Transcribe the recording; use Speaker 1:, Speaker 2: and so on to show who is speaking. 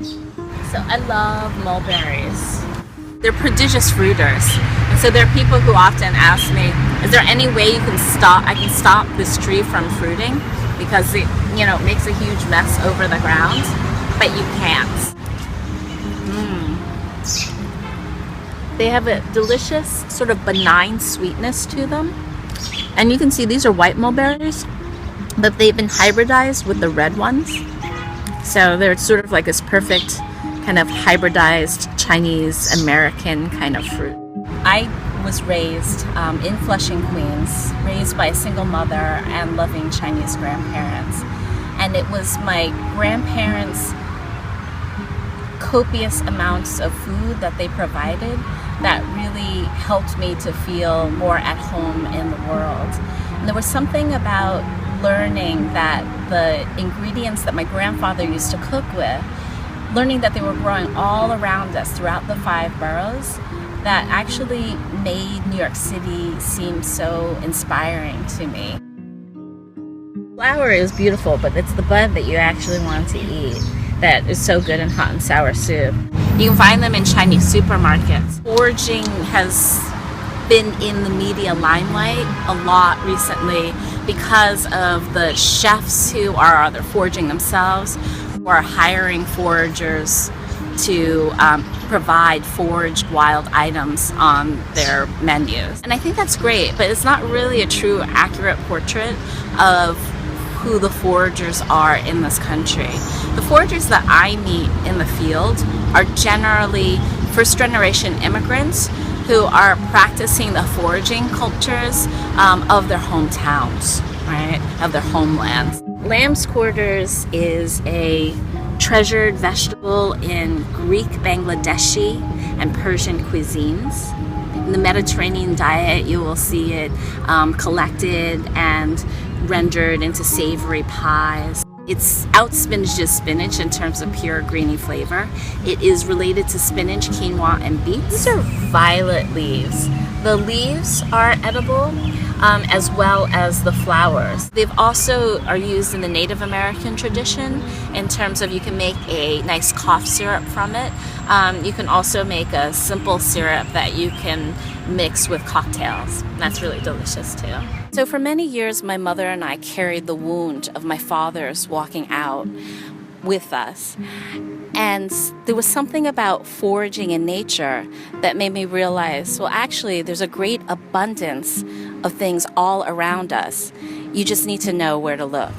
Speaker 1: So I love mulberries. They're prodigious fruiters. And so there are people who often ask me, is there any way I can stop this tree from fruiting? Because it, makes a huge mess over the ground, but you can't. They have a delicious, sort of benign sweetness to them. And you can see these are white mulberries, but they've been hybridized with the red ones. So they're sort of like this perfect kind of hybridized Chinese American kind of fruit. I was raised in Flushing, Queens, raised by a single mother and loving Chinese grandparents. And it was my grandparents' copious amounts of food that they provided that really helped me to feel more at home in the world. And there was something about learning that the ingredients that my grandfather used to cook with, learning that they were growing all around us throughout the 5 boroughs, that actually made New York City seem so inspiring to me. Flower is beautiful, but it's the bud that you actually want to eat that is so good in hot and sour soup. You can find them in Chinese supermarkets. Foraging has been in the media limelight a lot recently because of the chefs who are either foraging themselves or hiring foragers to provide foraged wild items on their menus. And I think that's great, but it's not really a true accurate portrait of who the foragers are in this country. The foragers that I meet in the field are generally first-generation immigrants who are practicing the foraging cultures of their hometowns, right, of their homelands. Lamb's quarters is a treasured vegetable in Greek, Bangladeshi, and Persian cuisines. In the Mediterranean diet, you will see it collected and rendered into savory pies. It's out-spinached spinach in terms of pure greeny flavor. It is related to spinach, quinoa, and beets. These are violet leaves. The leaves are edible, as well as the flowers. They've also are used in the Native American tradition in terms of you can make a nice cough syrup from it. You can also make a simple syrup that you can mix with cocktails. That's really delicious too. So for many years, my mother and I carried the wound of my father's walking out with us. And there was something about foraging in nature that made me realize, well, actually, there's a great abundance of things all around us. You just need to know where to look.